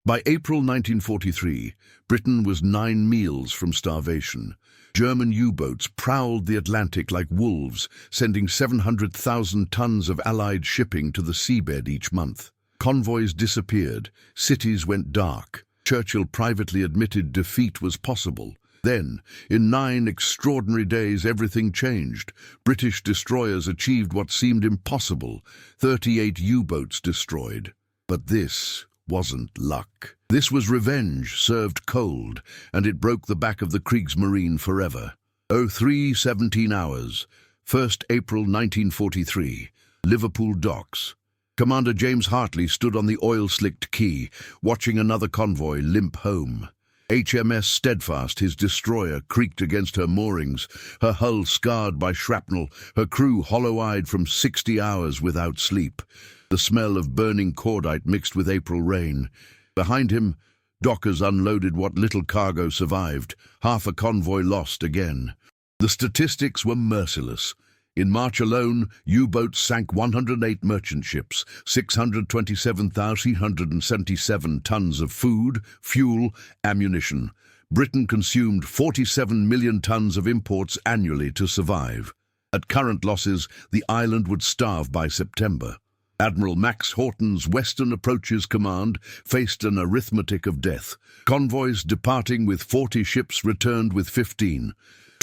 By April 1943, Britain was 9 meals from starvation. German U-boats prowled the Atlantic like wolves, sending 700,000 tons of Allied shipping to the seabed each month. Convoys disappeared, cities went dark. Churchill privately admitted defeat was possible. Then, in 9 extraordinary days, everything changed. British destroyers achieved what seemed impossible: 38 U-boats destroyed. But this wasn't luck. This was revenge served cold, and it broke the back of the Kriegsmarine forever. 03:17 hours, 1st April 1943, Liverpool docks. Commander James Hartley stood on the oil-slicked quay, watching another convoy limp home. HMS Steadfast, his destroyer, creaked against her moorings, her hull scarred by shrapnel, her crew hollow-eyed from 60 hours without sleep. The smell of burning cordite mixed with April rain. Behind him, dockers unloaded what little cargo survived, half a convoy lost again. The statistics were merciless. In March alone, U-boats sank 108 merchant ships, 627,377 tons of food, fuel, ammunition. Britain consumed 47 million tons of imports annually to survive. At current losses, the island would starve by September. Admiral Max Horton's Western Approaches Command faced an arithmetic of death. Convoys departing with 40 ships returned with 15.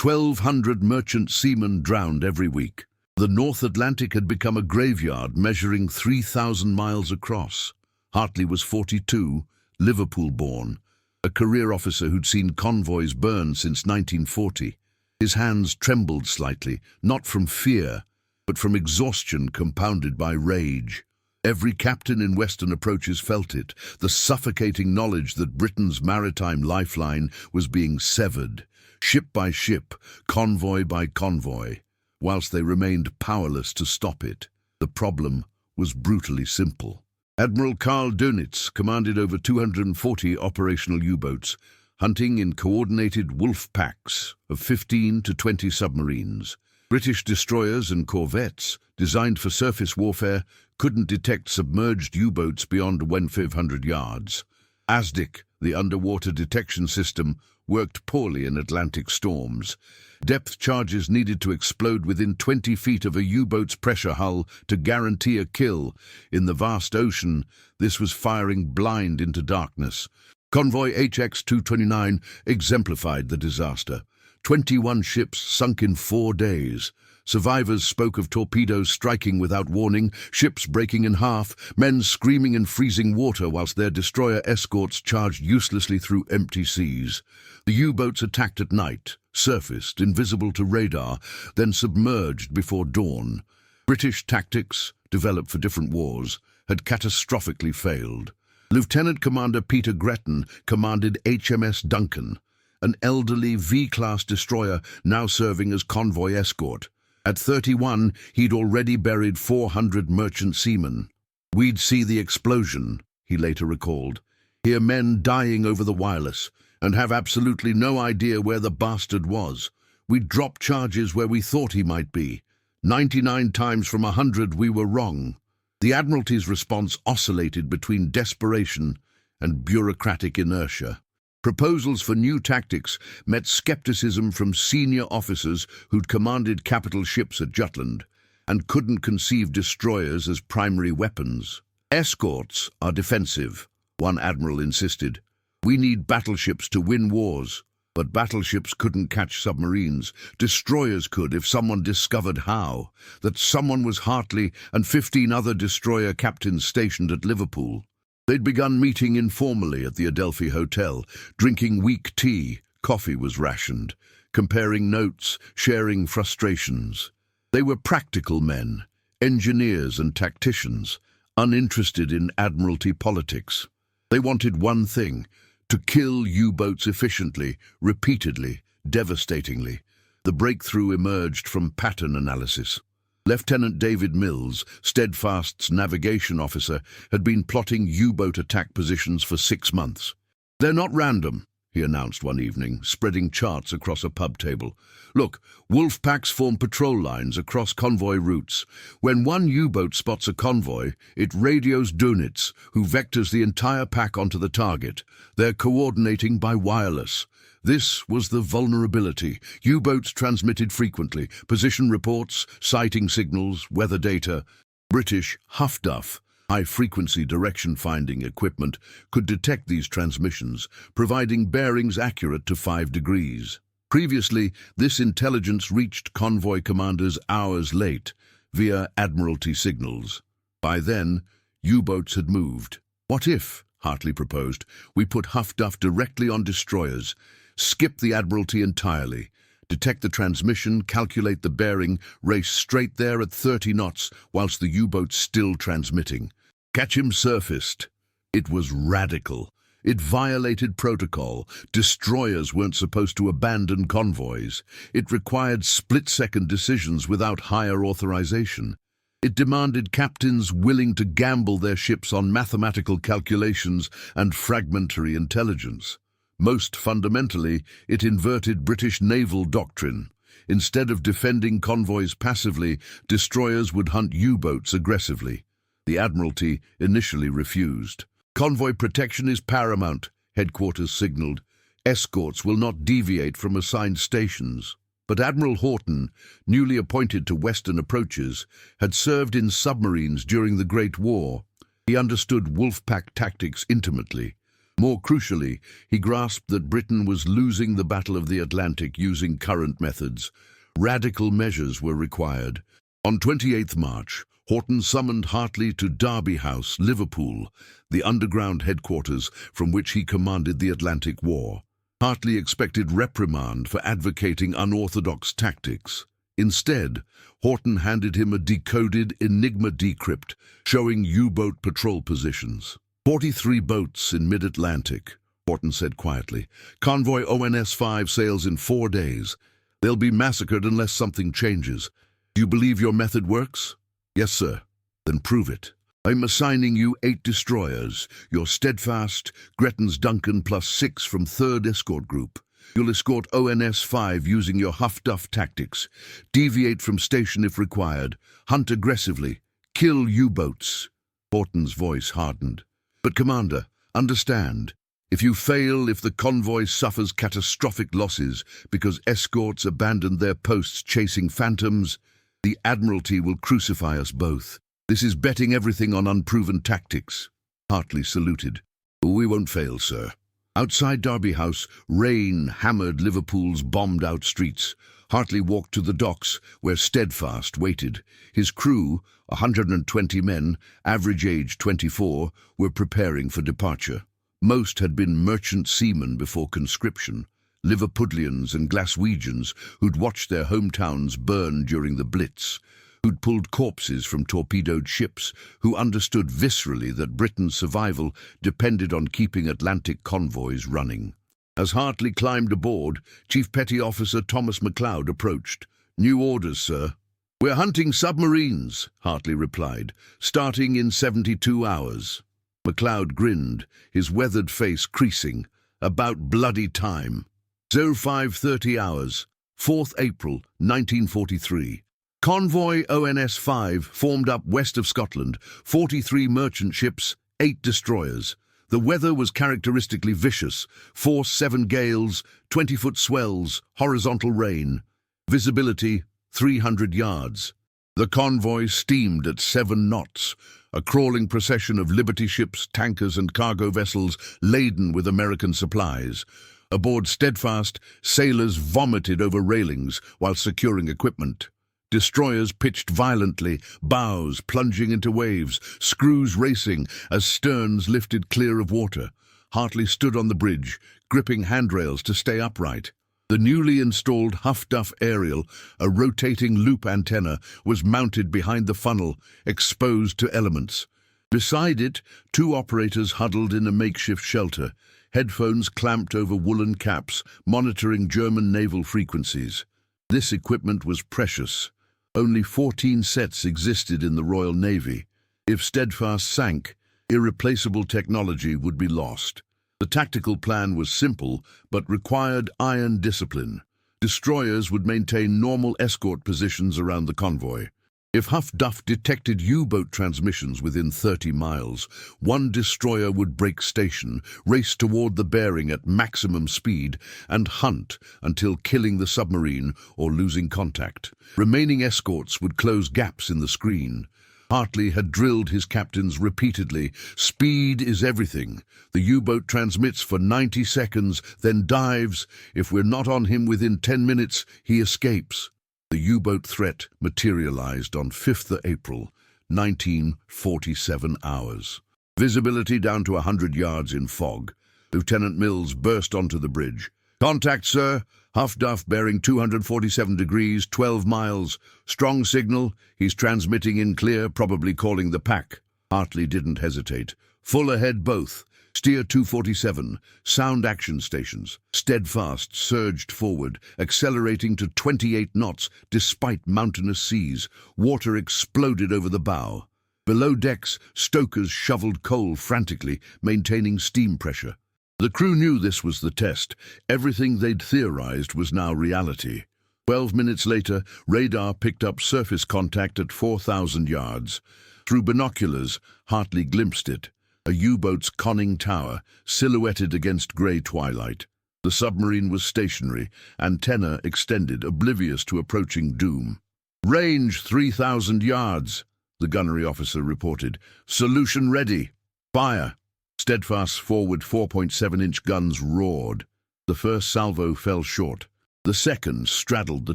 1,200 merchant seamen drowned every week. The North Atlantic had become a graveyard measuring 3,000 miles across. Hartley was 42, Liverpool-born, a career officer who'd seen convoys burn since 1940. His hands trembled slightly, not from fear, but from exhaustion compounded by rage. Every captain in Western Approaches felt it, the suffocating knowledge that Britain's maritime lifeline was being severed, ship by ship, convoy by convoy, whilst they remained powerless to stop it. The problem was brutally simple. Admiral Karl Dönitz commanded over 240 operational U-boats, hunting in coordinated wolf packs of 15 to 20 submarines. British destroyers and corvettes, designed for surface warfare, couldn't detect submerged U-boats beyond 1,500 yards. ASDIC, the underwater detection system, worked poorly in Atlantic storms. Depth charges needed to explode within 20 feet of a U-boat's pressure hull to guarantee a kill. In the vast ocean, this was firing blind into darkness. Convoy HX-229 exemplified the disaster. 21 ships sunk in 4 days. Survivors spoke of torpedoes striking without warning, ships breaking in half, men screaming in freezing water whilst their destroyer escorts charged uselessly through empty seas. The U-boats attacked at night, surfaced, invisible to radar, then submerged before dawn. British tactics, developed for different wars, had catastrophically failed. Lieutenant Commander Peter Gretton commanded HMS Duncan, an elderly V-class destroyer now serving as convoy escort. At 31, he'd already buried 400 merchant seamen. "We'd see the explosion," he later recalled, "hear men dying over the wireless, and have absolutely no idea where the bastard was. We'd drop charges where we thought he might be. 99 times from 100 we were wrong." The Admiralty's response oscillated between desperation and bureaucratic inertia. Proposals for new tactics met skepticism from senior officers who'd commanded capital ships at Jutland and couldn't conceive destroyers as primary weapons. "Escorts are defensive," one admiral insisted. "We need battleships to win wars." But battleships couldn't catch submarines. Destroyers could if someone discovered how. That someone was Hartley and 15 other destroyer captains stationed at Liverpool. They'd begun meeting informally at the Adelphi Hotel, drinking weak tea, coffee was rationed, comparing notes, sharing frustrations. They were practical men, engineers and tacticians, uninterested in Admiralty politics. They wanted one thing: to kill U-boats efficiently, repeatedly, devastatingly. The breakthrough emerged from pattern analysis. Lieutenant David Mills, Steadfast's navigation officer, had been plotting U-boat attack positions for 6 months. "They're not random," he announced one evening, spreading charts across a pub table. Look, wolf packs form patrol lines across convoy routes. When one U-boat spots a convoy, it radios Dunits, who vectors the entire pack onto the target. They're coordinating by wireless. This was the vulnerability. U-boats transmitted frequently, position reports, sighting signals, weather data. British HFDUF, high-frequency direction-finding equipment, could detect these transmissions, providing bearings accurate to 5 degrees. Previously, this intelligence reached convoy commanders hours late, via Admiralty signals. By then, U-boats had moved. What if, Hartley proposed, we put HFDUF directly on destroyers, skip the Admiralty entirely, detect the transmission, calculate the bearing, race straight there at 30 knots whilst the U-boat's still transmitting. Catch him surfaced. It was radical. It violated protocol. Destroyers weren't supposed to abandon convoys. It required split-second decisions without higher authorization. It demanded captains willing to gamble their ships on mathematical calculations and fragmentary intelligence. Most fundamentally, it inverted British naval doctrine. Instead of defending convoys passively, destroyers would hunt U-boats aggressively. The Admiralty initially refused. Convoy protection is paramount, headquarters signaled. Escorts will not deviate from assigned stations. But Admiral Horton, newly appointed to Western approaches, had served in submarines during the Great War. He understood wolfpack tactics intimately. More crucially, he grasped that Britain was losing the Battle of the Atlantic using current methods. Radical measures were required. On 28th March, Horton summoned Hartley to Derby House, Liverpool, the underground headquarters from which he commanded the Atlantic War. Hartley expected reprimand for advocating unorthodox tactics. Instead, Horton handed him a decoded Enigma decrypt showing U-boat patrol positions. 43 boats in mid-Atlantic, Horton said quietly. Convoy ONS-5 sails in 4 days. They'll be massacred unless something changes. Do you believe your method works? Yes, sir. Then prove it. I'm assigning you 8 destroyers, your Steadfast, Gretton's Duncan plus 6 from 3rd Escort Group. You'll escort ONS-5 using your HFDUF tactics. Deviate from station if required. Hunt aggressively. Kill U-boats. Horton's voice hardened. But, Commander, understand. If you fail, if the convoy suffers catastrophic losses because escorts abandoned their posts chasing phantoms, the Admiralty will crucify us both. This is betting everything on unproven tactics. Hartley saluted. We won't fail, sir. Outside Derby House, rain hammered Liverpool's bombed-out streets. Hartley walked to the docks, where Steadfast waited. His crew, 120 men, average age 24, were preparing for departure. Most had been merchant seamen before conscription, Liverpudlians and Glaswegians who'd watched their hometowns burn during the Blitz, who'd pulled corpses from torpedoed ships, who understood viscerally that Britain's survival depended on keeping Atlantic convoys running. As Hartley climbed aboard, Chief Petty Officer Thomas MacLeod approached. New orders, sir. We're hunting submarines, Hartley replied, starting in 72 hours. MacLeod grinned, his weathered face creasing. About bloody time. 0530 hours, 4th April, 1943. Convoy ONS-5 formed up west of Scotland, 43 merchant ships, 8 destroyers. The weather was characteristically vicious, force 7 gales, 20-foot swells, horizontal rain. Visibility 300 yards. The convoy steamed at 7 knots, a crawling procession of Liberty ships, tankers and cargo vessels laden with American supplies. Aboard Steadfast, sailors vomited over railings while securing equipment. Destroyers pitched violently, bows plunging into waves, screws racing as sterns lifted clear of water. Hartley stood on the bridge, gripping handrails to stay upright. The newly installed HFDUF aerial, a rotating loop antenna, was mounted behind the funnel, exposed to elements. Beside it, 2 operators huddled in a makeshift shelter, headphones clamped over woolen caps, monitoring German naval frequencies. This equipment was precious. Only 14 sets existed in the Royal Navy. If Steadfast sank, irreplaceable technology would be lost. The tactical plan was simple, but required iron discipline. Destroyers would maintain normal escort positions around the convoy. If Huff Duff detected U-boat transmissions within 30 miles, one destroyer would break station, race toward the bearing at maximum speed, and hunt until killing the submarine or losing contact. Remaining escorts would close gaps in the screen. Hartley had drilled his captains repeatedly. Speed is everything. The U-boat transmits for 90 seconds, then dives. If we're not on him within 10 minutes, he escapes. The U-boat threat materialized on 5th April, 1947 hours. Visibility down to 100 yards in fog. Lieutenant Mills burst onto the bridge. "Contact, sir. Huff Duff bearing 247 degrees, 12 miles. Strong signal. He's transmitting in clear, probably calling the pack." Hartley didn't hesitate. "Full ahead both. Steer 247. Sound action stations." Steadfast surged forward, accelerating to 28 knots despite mountainous seas. Water exploded over the bow. Below decks, stokers shoveled coal frantically, maintaining steam pressure. The crew knew this was the test. Everything they'd theorized was now reality. 12 minutes later, radar picked up surface contact at 4,000 yards. Through binoculars, Hartley glimpsed it. A U-boat's conning tower, silhouetted against grey twilight. The submarine was stationary, antenna extended, oblivious to approaching doom. "Range 3,000 yards, the gunnery officer reported. "Solution ready. Fire." Steadfast's forward 4.7-inch guns roared. The first salvo fell short. The second straddled the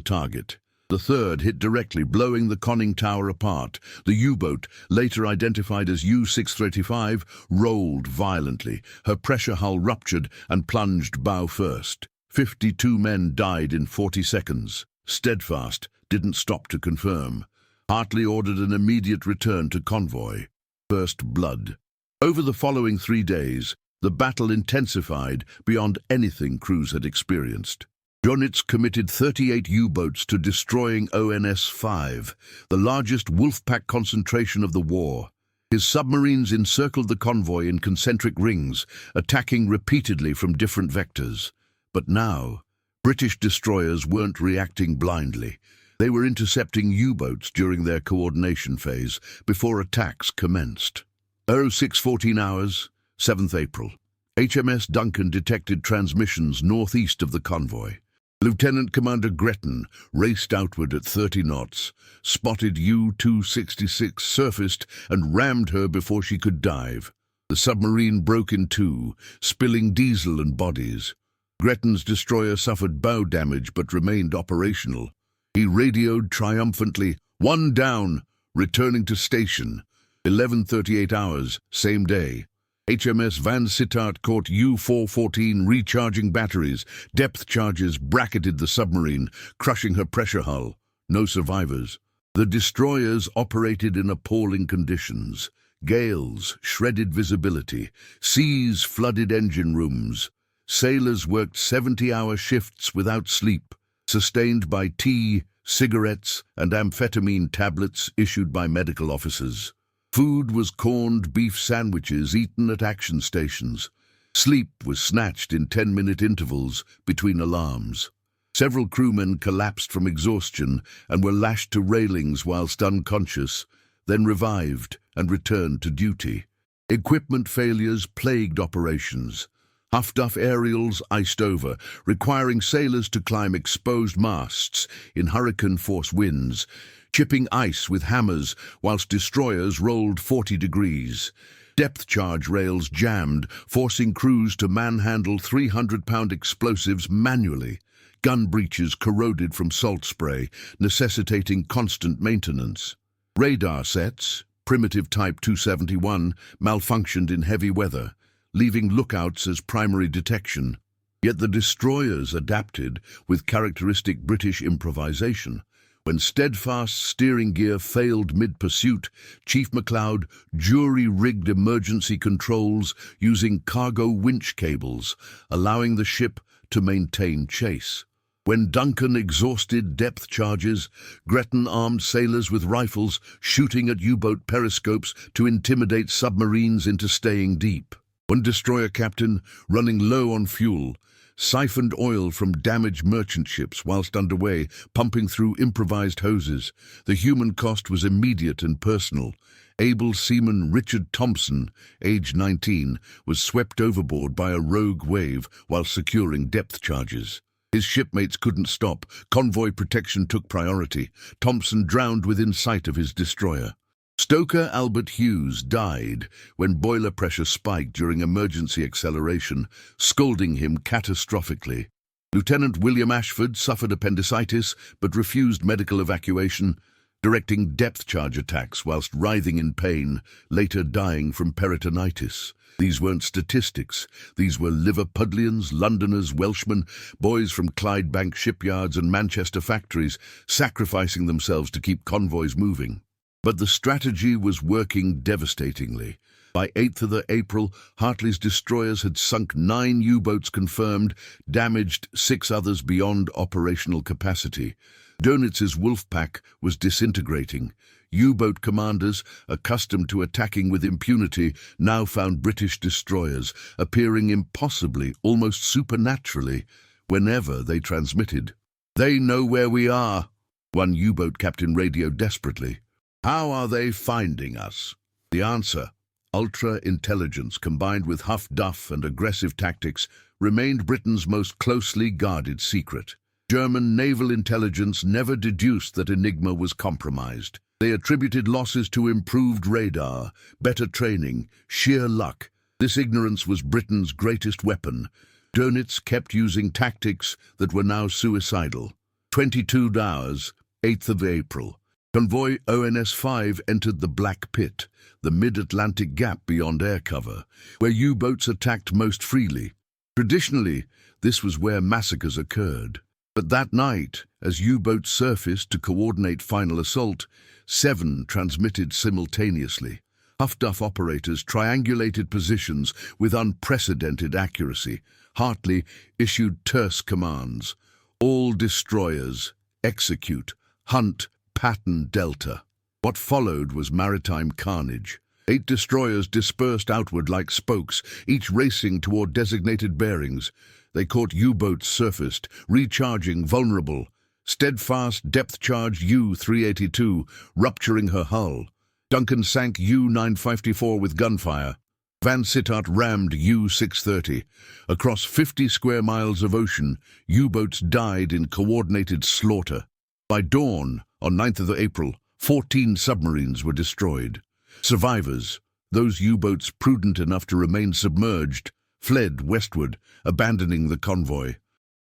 target. The third hit directly, blowing the conning tower apart. The U-boat, later identified as U-635, rolled violently. Her pressure hull ruptured and plunged bow first. 52 men died in 40 seconds. Steadfast didn't stop to confirm. Hartley ordered an immediate return to convoy. First blood. Over the following 3 days, the battle intensified beyond anything crews had experienced. Jonitz committed 38 U-boats to destroying ONS-5, the largest Wolfpack concentration of the war. His submarines encircled the convoy in concentric rings, attacking repeatedly from different vectors. But now, British destroyers weren't reacting blindly. They were intercepting U-boats during their coordination phase before attacks commenced. 0614 hours, 7th April. HMS Duncan detected transmissions northeast of the convoy. Lieutenant Commander Gretton raced outward at 30 knots, spotted U-266, surfaced, and rammed her before she could dive. The submarine broke in two, spilling diesel and bodies. Gretton's destroyer suffered bow damage but remained operational. He radioed triumphantly, "One down, returning to station." 11:38 hours, same day. HMS Van Sittart caught U-414 recharging batteries. Depth charges bracketed the submarine, crushing her pressure hull. No survivors. The destroyers operated in appalling conditions. Gales shredded visibility. Seas flooded engine rooms. Sailors worked 70-hour shifts without sleep, sustained by tea, cigarettes, and amphetamine tablets issued by medical officers. Food was corned beef sandwiches eaten at action stations. Sleep was snatched in 10-minute intervals between alarms. Several crewmen collapsed from exhaustion and were lashed to railings whilst unconscious, then revived and returned to duty. Equipment failures plagued operations. Huff Duff aerials iced over, requiring sailors to climb exposed masts in hurricane-force winds, chipping ice with hammers whilst destroyers rolled 40 degrees. Depth charge rails jammed, forcing crews to manhandle 300-pound explosives manually. Gun breaches corroded from salt spray, necessitating constant maintenance. Radar sets, primitive Type 271, malfunctioned in heavy weather, leaving lookouts as primary detection. Yet the destroyers adapted with characteristic British improvisation. When Steadfast's steering gear failed mid-pursuit, Chief McLeod jury-rigged emergency controls using cargo winch cables, allowing the ship to maintain chase. When Duncan exhausted depth charges, Gretton armed sailors with rifles, shooting at U-boat periscopes to intimidate submarines into staying deep. One destroyer captain, running low on fuel, siphoned oil from damaged merchant ships whilst underway, pumping through improvised hoses. The human cost was immediate and personal. Able seaman Richard Thompson, aged 19, was swept overboard by a rogue wave while securing depth charges. His shipmates couldn't stop. Convoy protection took priority. Thompson drowned within sight of his destroyer. Stoker Albert Hughes died when boiler pressure spiked during emergency acceleration, scalding him catastrophically. Lieutenant William Ashford suffered appendicitis but refused medical evacuation, directing depth charge attacks whilst writhing in pain, later dying from peritonitis. These weren't statistics. These were Liverpudlians, Londoners, Welshmen, boys from Clydebank shipyards and Manchester factories, sacrificing themselves to keep convoys moving. But the strategy was working devastatingly. By 8th of April, Hartley's destroyers had sunk 9 U-boats confirmed, damaged 6 others beyond operational capacity. Dönitz's wolf pack was disintegrating. U-boat commanders, accustomed to attacking with impunity, now found British destroyers appearing impossibly, almost supernaturally, whenever they transmitted. "They know where we are," one U-boat captain radioed desperately. "How are they finding us?" The answer, ultra-intelligence combined with huff-duff and aggressive tactics, remained Britain's most closely guarded secret. German naval intelligence never deduced that Enigma was compromised. They attributed losses to improved radar, better training, sheer luck. This ignorance was Britain's greatest weapon. Dönitz kept using tactics that were now suicidal. 22 hours, 8th of April. Convoy ONS-5 entered the Black Pit, the mid-Atlantic gap beyond air cover, where U-boats attacked most freely. Traditionally, this was where massacres occurred. But that night, as U-boats surfaced to coordinate final assault, 7 transmitted simultaneously. Huff-duff operators triangulated positions with unprecedented accuracy. Hartley issued terse commands. All destroyers, execute, hunt, Pattern Delta. What followed was maritime carnage. 8 destroyers dispersed outward like spokes, each racing toward designated bearings. They caught U-boats surfaced, recharging vulnerable. Steadfast depth-charged U-382, rupturing her hull. Duncan sank U-954 with gunfire. Van Sittart rammed U-630. Across 50 square miles of ocean, U-boats died in coordinated slaughter. By dawn, on 9th of April, 14 submarines were destroyed. Survivors, those U-boats prudent enough to remain submerged, fled westward, abandoning the convoy.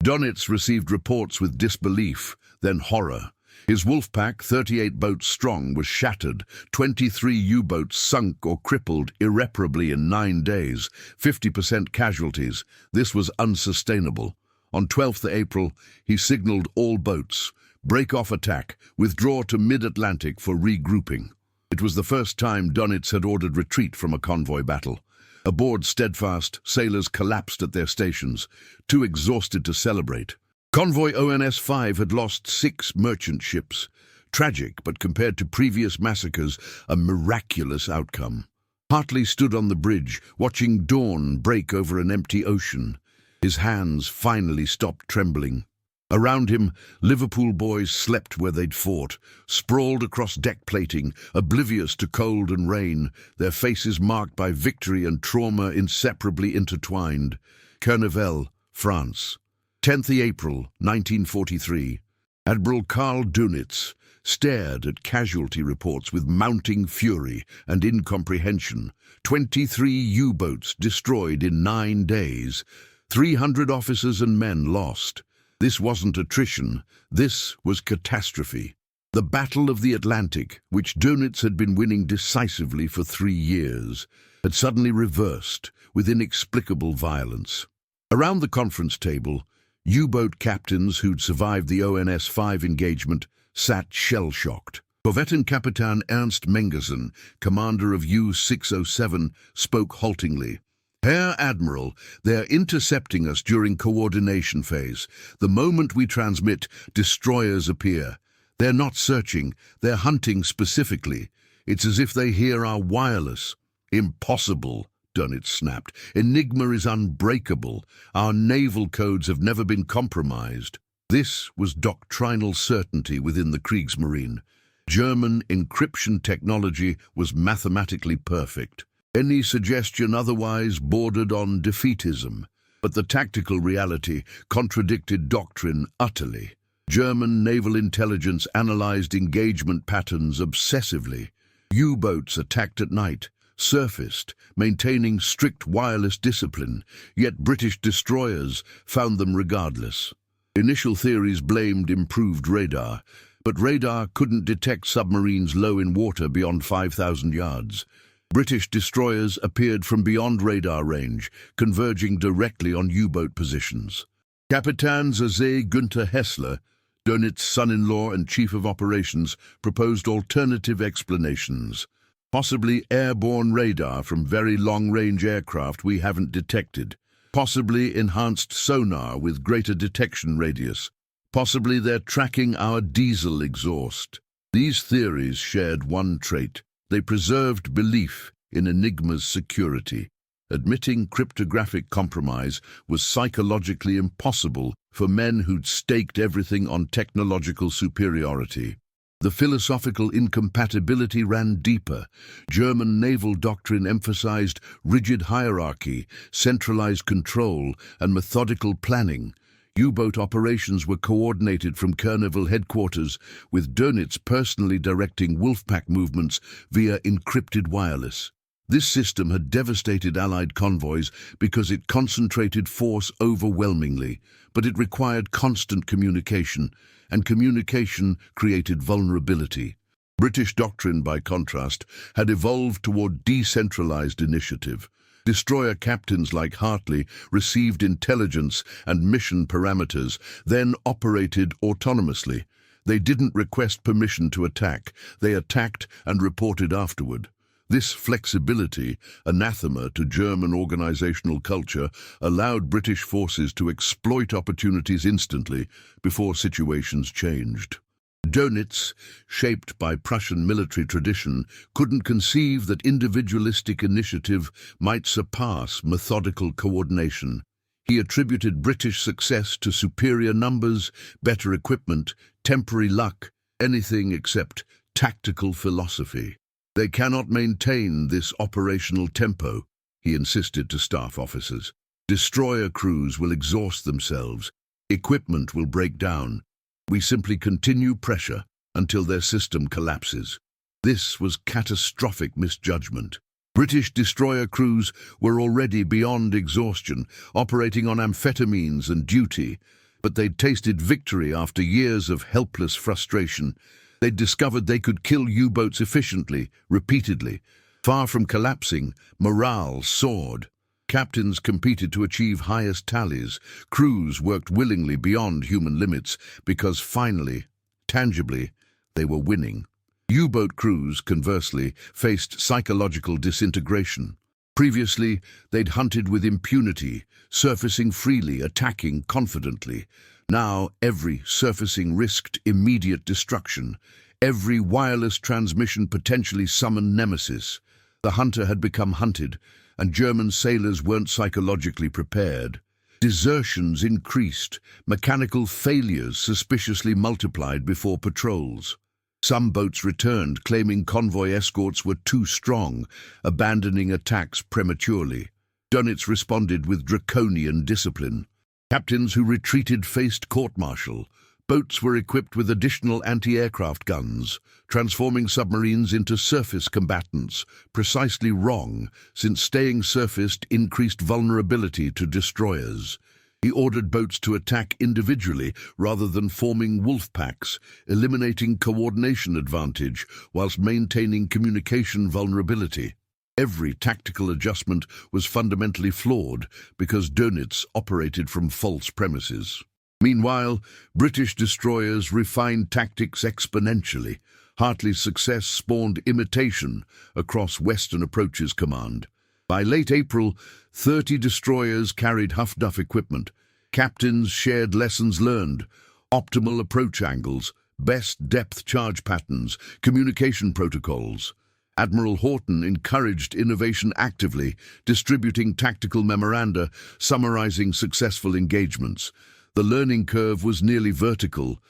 Dönitz received reports with disbelief, then horror. His wolf pack, 38 boats strong, was shattered. 23 U-boats sunk or crippled irreparably in 9 days, 50% casualties. This was unsustainable. On 12th April, he signaled all boats, break off attack, withdraw to mid-Atlantic for regrouping. It was the first time Dönitz had ordered retreat from a convoy battle. Aboard Steadfast, sailors collapsed at their stations, too exhausted to celebrate. Convoy ONS-5 had lost 6 merchant ships. Tragic, but compared to previous massacres, a miraculous outcome. Hartley stood on the bridge, watching dawn break over an empty ocean. His hands finally stopped trembling. Around him, Liverpool boys slept where they'd fought, sprawled across deck plating, oblivious to cold and rain, their faces marked by victory and trauma inseparably intertwined. Kernevel, France. 10th April, 1943. Admiral Karl Dönitz stared at casualty reports with mounting fury and incomprehension. 23 U-boats destroyed in 9 days. 300 officers and men lost. This wasn't attrition, this was catastrophe. The Battle of the Atlantic, which Dönitz had been winning decisively for 3 years, had suddenly reversed with inexplicable violence. Around the conference table, U-boat captains who'd survived the ONS-5 engagement sat shell-shocked. Korvettenkapitän Ernst Mengersen, commander of U-607, spoke haltingly. "Herr Admiral, they're intercepting us during coordination phase. The moment we transmit, destroyers appear. They're not searching, they're hunting specifically. It's as if they hear our wireless." "Impossible," Dönitz snapped. "Enigma is unbreakable. Our naval codes have never been compromised." This was doctrinal certainty within the Kriegsmarine. German encryption technology was mathematically perfect. Any suggestion otherwise bordered on defeatism. But the tactical reality contradicted doctrine utterly. German naval intelligence analyzed engagement patterns obsessively. U-boats attacked at night, surfaced, maintaining strict wireless discipline, yet British destroyers found them regardless. Initial theories blamed improved radar, but radar couldn't detect submarines low in water beyond 5,000 yards. British destroyers appeared from beyond radar range, converging directly on U-boat positions. Kapitän José Günther Hessler, Dönitz's son-in-law and chief of operations, proposed alternative explanations. Possibly airborne radar from very long-range aircraft we haven't detected. Possibly enhanced sonar with greater detection radius. Possibly they're tracking our diesel exhaust. These theories shared one trait. They preserved belief in Enigma's security. Admitting cryptographic compromise was psychologically impossible for men who'd staked everything on technological superiority. The philosophical incompatibility ran deeper. German naval doctrine emphasized rigid hierarchy, centralized control, and methodical planning. U-boat operations were coordinated from Kerneville headquarters, with Dönitz personally directing Wolfpack movements via encrypted wireless. This system had devastated Allied convoys because it concentrated force overwhelmingly, but it required constant communication, and communication created vulnerability. British doctrine, by contrast, had evolved toward decentralized initiative. Destroyer captains like Hartley received intelligence and mission parameters, then operated autonomously. They didn't request permission to attack. They attacked and reported afterward. This flexibility, anathema to German organizational culture, allowed British forces to exploit opportunities instantly before situations changed. Dönitz, shaped by Prussian military tradition, couldn't conceive that individualistic initiative might surpass methodical coordination. He attributed British success to superior numbers, better equipment, temporary luck, anything except tactical philosophy. "They cannot maintain this operational tempo," he insisted to staff officers. "Destroyer crews will exhaust themselves. Equipment will break down. We simply continue pressure until their system collapses." This was catastrophic misjudgment. British destroyer crews were already beyond exhaustion, operating on amphetamines and duty, but they'd tasted victory after years of helpless frustration. They'd discovered they could kill U-boats efficiently, repeatedly. Far from collapsing, morale soared. Captains competed to achieve highest tallies. Crews worked willingly beyond human limits because finally, tangibly, they were winning. U-boat crews, conversely, faced psychological disintegration. Previously, they'd hunted with impunity, surfacing freely, attacking confidently. Now, every surfacing risked immediate destruction. Every wireless transmission potentially summoned nemesis. The hunter had become hunted, and German sailors weren't psychologically prepared. Desertions increased, mechanical failures suspiciously multiplied before patrols. Some boats returned, claiming convoy escorts were too strong, abandoning attacks prematurely. Dönitz responded with draconian discipline. Captains who retreated faced court-martial. Boats were equipped with additional anti-aircraft guns, transforming submarines into surface combatants, precisely wrong, since staying surfaced increased vulnerability to destroyers. He ordered boats to attack individually rather than forming wolf packs, eliminating coordination advantage whilst maintaining communication vulnerability. Every tactical adjustment was fundamentally flawed because Dönitz operated from false premises. Meanwhile, British destroyers refined tactics exponentially. Hartley's success spawned imitation across Western Approaches Command. By late April, 30 destroyers carried Huff-Duff equipment. Captains shared lessons learned, optimal approach angles, best depth charge patterns, communication protocols. Admiral Horton encouraged innovation actively, distributing tactical memoranda summarizing successful engagements. The learning curve was nearly vertical.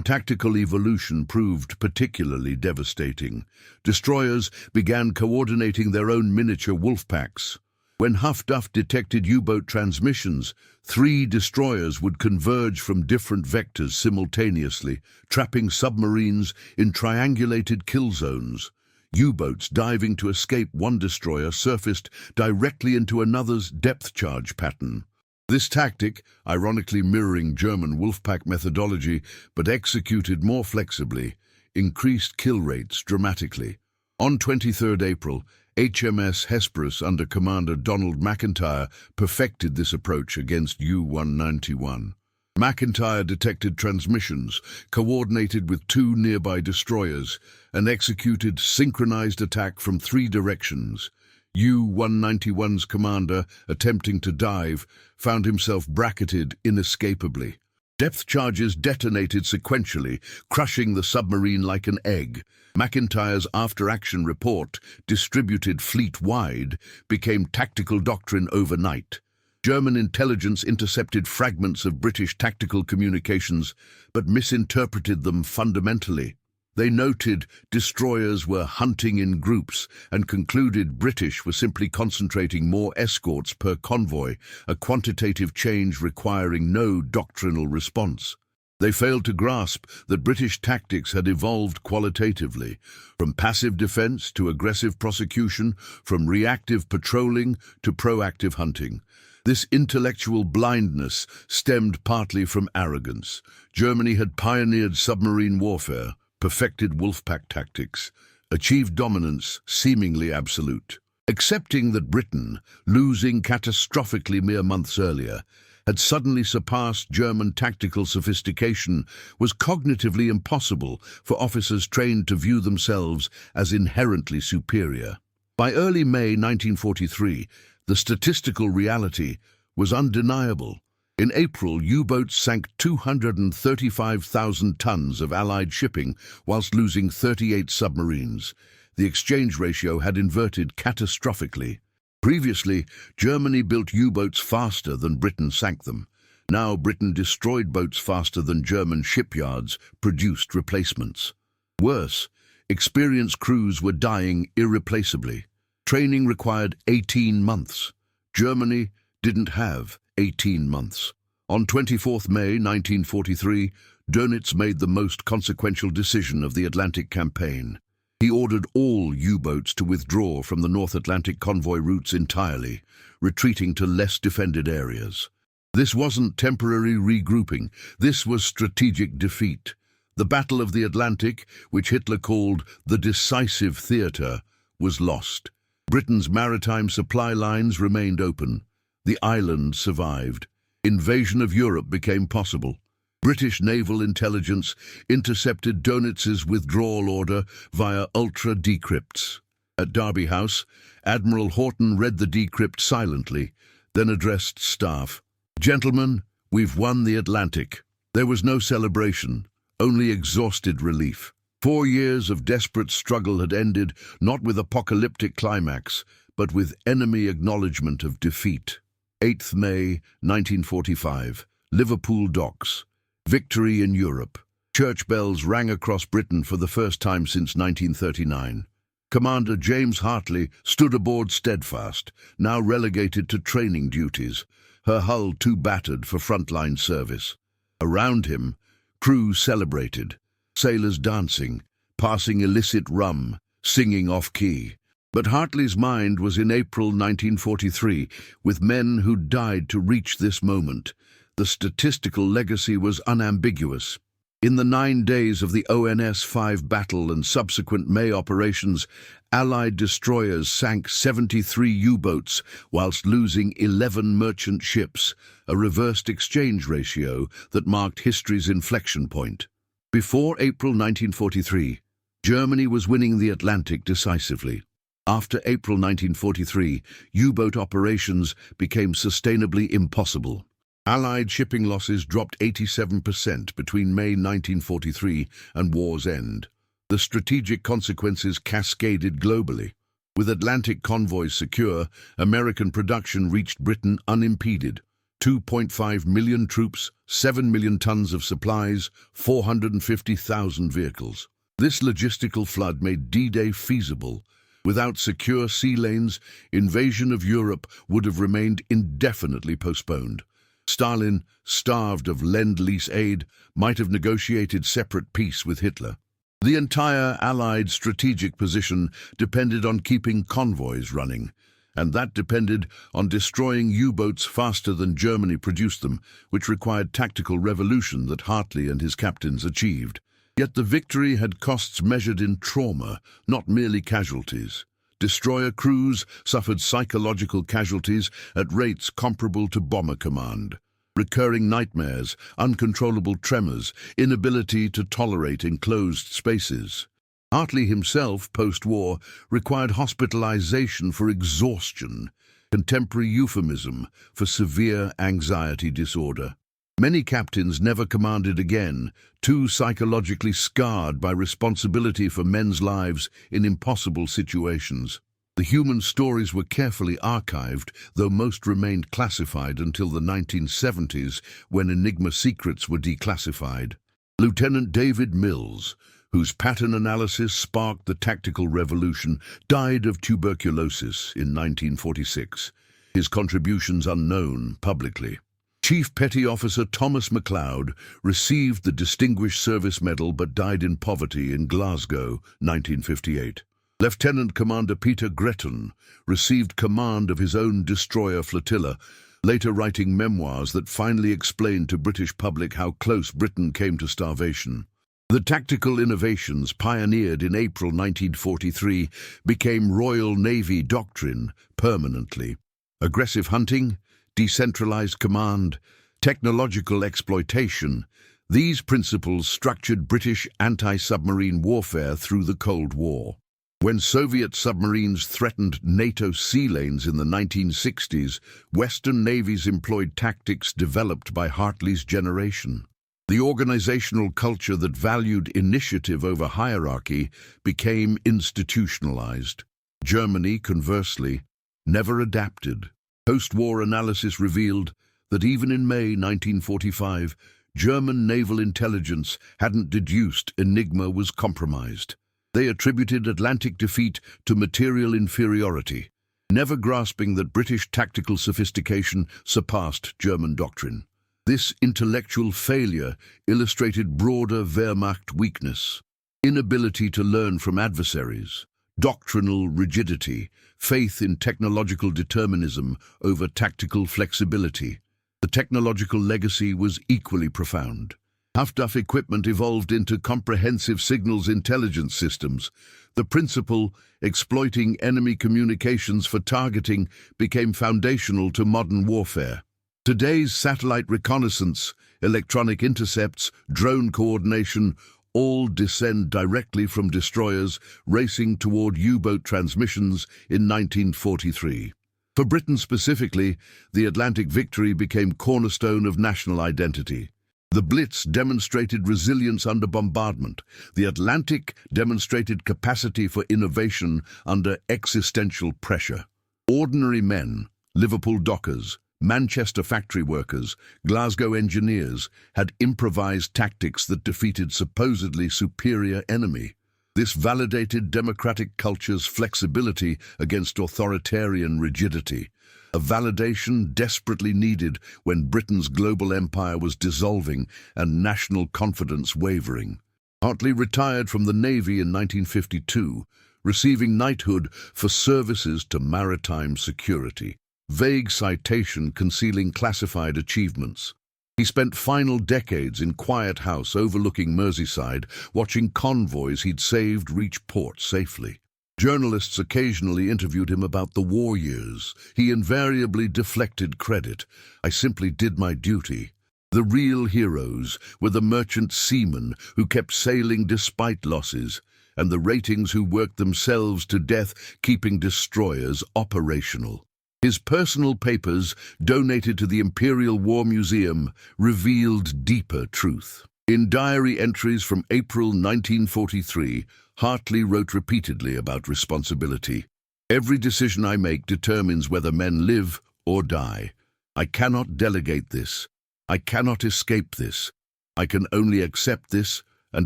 Tactical evolution proved particularly devastating. Destroyers began coordinating their own miniature wolf packs. When Huff Duff detected U-boat transmissions, 3 destroyers would converge from different vectors simultaneously, trapping submarines in triangulated kill zones. U-boats diving to escape one destroyer surfaced directly into another's depth charge pattern. This tactic, ironically mirroring German Wolfpack methodology but executed more flexibly, increased kill rates dramatically. On 23 April, HMS Hesperus under Commander Donald McIntyre perfected this approach against U-191. McIntyre detected transmissions, coordinated with 2 nearby destroyers, and executed synchronized attack from 3 directions. U-191's commander, attempting to dive, found himself bracketed inescapably. Depth charges detonated sequentially, crushing the submarine like an egg. McIntyre's after-action report, distributed fleet-wide, became tactical doctrine overnight. German intelligence intercepted fragments of British tactical communications, but misinterpreted them fundamentally. They noted destroyers were hunting in groups and concluded British were simply concentrating more escorts per convoy, a quantitative change requiring no doctrinal response. They failed to grasp that British tactics had evolved qualitatively, from passive defense to aggressive prosecution, from reactive patrolling to proactive hunting. This intellectual blindness stemmed partly from arrogance. Germany had pioneered submarine warfare, perfected Wolfpack tactics, achieved dominance seemingly absolute. Accepting that Britain, losing catastrophically mere months earlier, had suddenly surpassed German tactical sophistication was cognitively impossible for officers trained to view themselves as inherently superior. By early May 1943, the statistical reality was undeniable. In April, U-boats sank 235,000 tons of Allied shipping whilst losing 38 submarines. The exchange ratio had inverted catastrophically. Previously, Germany built U-boats faster than Britain sank them. Now Britain destroyed boats faster than German shipyards produced replacements. Worse, experienced crews were dying irreplaceably. Training required 18 months. Germany didn't have 18 months. On 24 May 1943, Dönitz made the most consequential decision of the Atlantic campaign. He ordered all U-boats to withdraw from the North Atlantic convoy routes entirely, retreating to less defended areas. This wasn't temporary regrouping, this was strategic defeat. The Battle of the Atlantic, which Hitler called the decisive theatre, was lost. Britain's maritime supply lines remained open. The island survived. Invasion of Europe became possible. British naval intelligence intercepted Dönitz's withdrawal order via ultra-decrypts. At Derby House, Admiral Horton read the decrypt silently, then addressed staff. "Gentlemen, we've won the Atlantic." There was no celebration, only exhausted relief. 4 years of desperate struggle had ended, not with apocalyptic climax, but with enemy acknowledgement of defeat. 8th May 1945, Liverpool docks. Victory in Europe. Church bells rang across Britain for the first time since 1939. Commander James Hartley stood aboard steadfast, now relegated to training duties, her hull too battered for frontline service. Around him, crews celebrated, sailors dancing, passing illicit rum, singing off-key. But Hartley's mind was in April 1943, with men who died to reach this moment. The statistical legacy was unambiguous. In the 9 days of the ONS-5 battle and subsequent May operations, Allied destroyers sank 73 U-boats whilst losing 11 merchant ships, a reversed exchange ratio that marked history's inflection point. Before April 1943, Germany was winning the Atlantic decisively. After April 1943, U-boat operations became sustainably impossible. Allied shipping losses dropped 87% between May 1943 and war's end. The strategic consequences cascaded globally. With Atlantic convoys secure, American production reached Britain unimpeded. 2.5 million troops, 7 million tons of supplies, 450,000 vehicles. This logistical flood made D-Day feasible. Without secure sea lanes, invasion of Europe would have remained indefinitely postponed. Stalin, starved of Lend-Lease aid, might have negotiated separate peace with Hitler. The entire Allied strategic position depended on keeping convoys running, and that depended on destroying U-boats faster than Germany produced them, which required tactical revolution that Hartley and his captains achieved. Yet the victory had costs measured in trauma, not merely casualties. Destroyer crews suffered psychological casualties at rates comparable to bomber command. Recurring nightmares, uncontrollable tremors, inability to tolerate enclosed spaces. Hartley himself, post-war, required hospitalization for exhaustion, contemporary euphemism for severe anxiety disorder. Many captains never commanded again, too psychologically scarred by responsibility for men's lives in impossible situations. The human stories were carefully archived, though most remained classified until the 1970s, when Enigma secrets were declassified. Lieutenant David Mills, whose pattern analysis sparked the tactical revolution, died of tuberculosis in 1946, his contributions unknown publicly. Chief Petty Officer Thomas MacLeod received the Distinguished Service Medal but died in poverty in Glasgow, 1958. Lieutenant Commander Peter Gretton received command of his own destroyer flotilla, later writing memoirs that finally explained to British public how close Britain came to starvation. The tactical innovations pioneered in April 1943 became Royal Navy doctrine permanently. Aggressive hunting, decentralized command, technological exploitation, these principles structured British anti-submarine warfare through the Cold War. When Soviet submarines threatened NATO sea lanes in the 1960s, Western navies employed tactics developed by Hartley's generation. The organizational culture that valued initiative over hierarchy became institutionalized. Germany, conversely, never adapted. Post-war analysis revealed that even in May 1945, German naval intelligence hadn't deduced Enigma was compromised. They attributed Atlantic defeat to material inferiority, never grasping that British tactical sophistication surpassed German doctrine. This intellectual failure illustrated broader Wehrmacht weakness, inability to learn from adversaries, doctrinal rigidity, faith in technological determinism over tactical flexibility. The technological legacy was equally profound. Luftwaffe equipment evolved into comprehensive signals intelligence systems. The principle, exploiting enemy communications for targeting, became foundational to modern warfare. Today's satellite reconnaissance, electronic intercepts, drone coordination, all descend directly from destroyers racing toward U-boat transmissions in 1943. For Britain specifically, the Atlantic victory became cornerstone of national identity. The Blitz demonstrated resilience under bombardment. The Atlantic demonstrated capacity for innovation under existential pressure. Ordinary men, Liverpool dockers, Manchester factory workers, Glasgow engineers, had improvised tactics that defeated supposedly superior enemy. This validated democratic culture's flexibility against authoritarian rigidity, a validation desperately needed when Britain's global empire was dissolving and national confidence wavering. Hartley retired from the Navy in 1952, receiving knighthood for services to maritime security. Vague citation concealing classified achievements. He spent final decades in quiet house overlooking Merseyside, watching convoys he'd saved reach port safely. Journalists occasionally interviewed him about the war years. He invariably deflected credit. "I simply did my duty." The real heroes were the merchant seamen who kept sailing despite losses, and the ratings who worked themselves to death keeping destroyers operational. His personal papers, donated to the Imperial War Museum, revealed deeper truth. In diary entries from April 1943, Hartley wrote repeatedly about responsibility. "Every decision I make determines whether men live or die. I cannot delegate this. I cannot escape this. I can only accept this and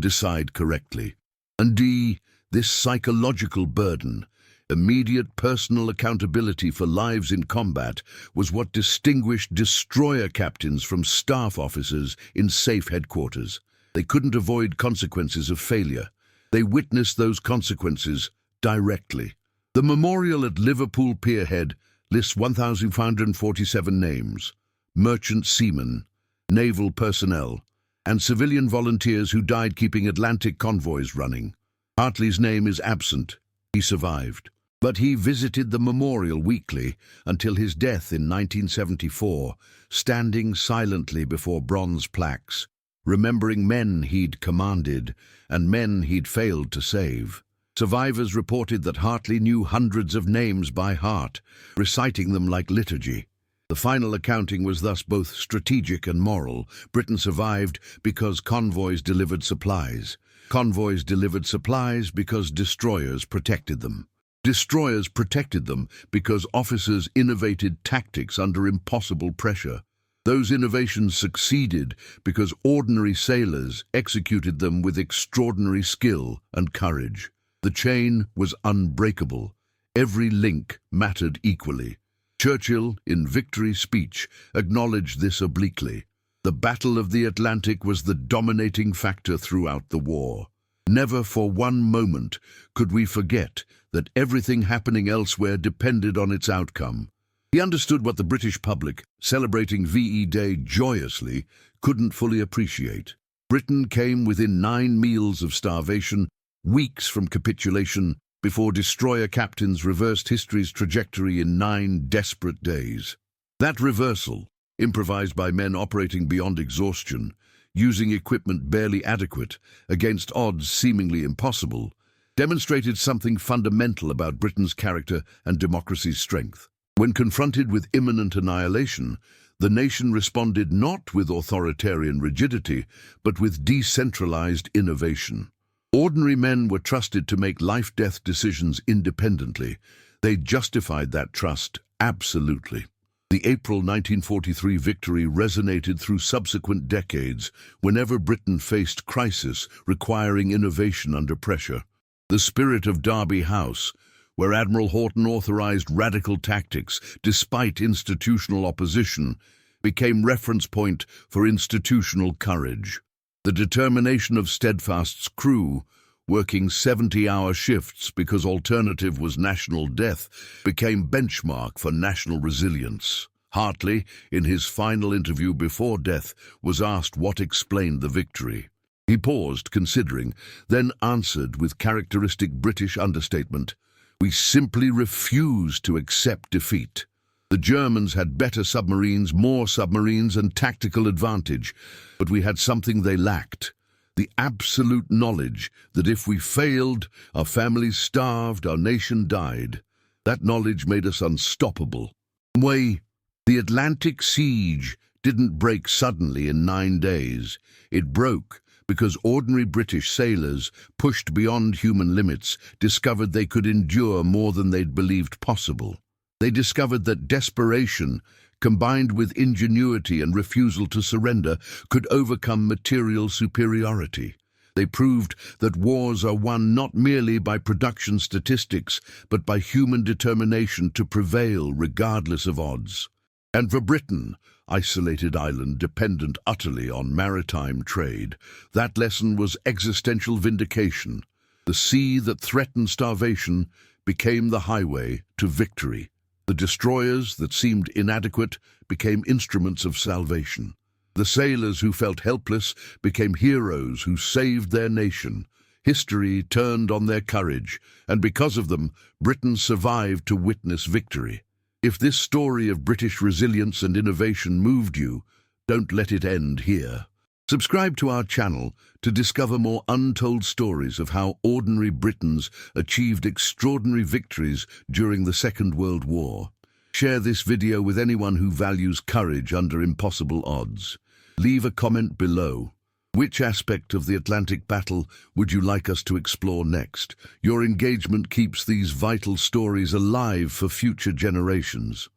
decide correctly." And this psychological burden, immediate personal accountability for lives in combat, was what distinguished destroyer captains from staff officers in safe headquarters. They couldn't avoid consequences of failure. They witnessed those consequences directly. The memorial at Liverpool Pierhead lists 1,547 names: merchant seamen, naval personnel, and civilian volunteers who died keeping Atlantic convoys running. Hartley's name is absent. He survived. But he visited the memorial weekly until his death in 1974, standing silently before bronze plaques, remembering men he'd commanded and men he'd failed to save. Survivors reported that Hartley knew hundreds of names by heart, reciting them like liturgy. The final accounting was thus both strategic and moral. Britain survived because convoys delivered supplies. Convoys delivered supplies because destroyers protected them. Destroyers protected them because officers innovated tactics under impossible pressure. Those innovations succeeded because ordinary sailors executed them with extraordinary skill and courage. The chain was unbreakable. Every link mattered equally. Churchill, in Victory speech, acknowledged this obliquely. The Battle of the Atlantic was the dominating factor throughout the war. Never for one moment could we forget that everything happening elsewhere depended on its outcome. He understood what the British public, celebrating VE Day joyously, couldn't fully appreciate. Britain came within 9 meals of starvation, weeks from capitulation, before destroyer captains reversed history's trajectory in 9 desperate days. That reversal, improvised by men operating beyond exhaustion, using equipment barely adequate, against odds seemingly impossible, demonstrated something fundamental about Britain's character and democracy's strength. When confronted with imminent annihilation, the nation responded not with authoritarian rigidity, but with decentralized innovation. Ordinary men were trusted to make life-death decisions independently. They justified that trust absolutely. The April 1943 victory resonated through subsequent decades whenever Britain faced crisis requiring innovation under pressure. The spirit of Derby House, where Admiral Houghton authorized radical tactics despite institutional opposition, became reference point for institutional courage. The determination of Steadfast's crew, working 70-hour shifts because alternative was national death, became benchmark for national resilience. Hartley, in his final interview before death, was asked what explained the victory. He paused, considering, then answered with characteristic British understatement, "We simply refused to accept defeat." The Germans had better submarines, more submarines, and tactical advantage, but we had something they lacked: the absolute knowledge that if we failed, our families starved, our nation died. That knowledge made us unstoppable. The Atlantic siege didn't break suddenly in 9 days. It broke because ordinary British sailors, pushed beyond human limits, discovered they could endure more than they'd believed possible. They discovered that desperation, combined with ingenuity and refusal to surrender, could overcome material superiority. They proved that wars are won not merely by production statistics, but by human determination to prevail regardless of odds. And for Britain, isolated island dependent utterly on maritime trade, that lesson was existential vindication. The sea that threatened starvation became the highway to victory. The destroyers that seemed inadequate became instruments of salvation. The sailors who felt helpless became heroes who saved their nation. History turned on their courage, and because of them, Britain survived to witness victory. If this story of British resilience and innovation moved you, don't let it end here. Subscribe to our channel to discover more untold stories of how ordinary Britons achieved extraordinary victories during the Second World War. Share this video with anyone who values courage under impossible odds. Leave a comment below. Which aspect of the Atlantic battle would you like us to explore next? Your engagement keeps these vital stories alive for future generations.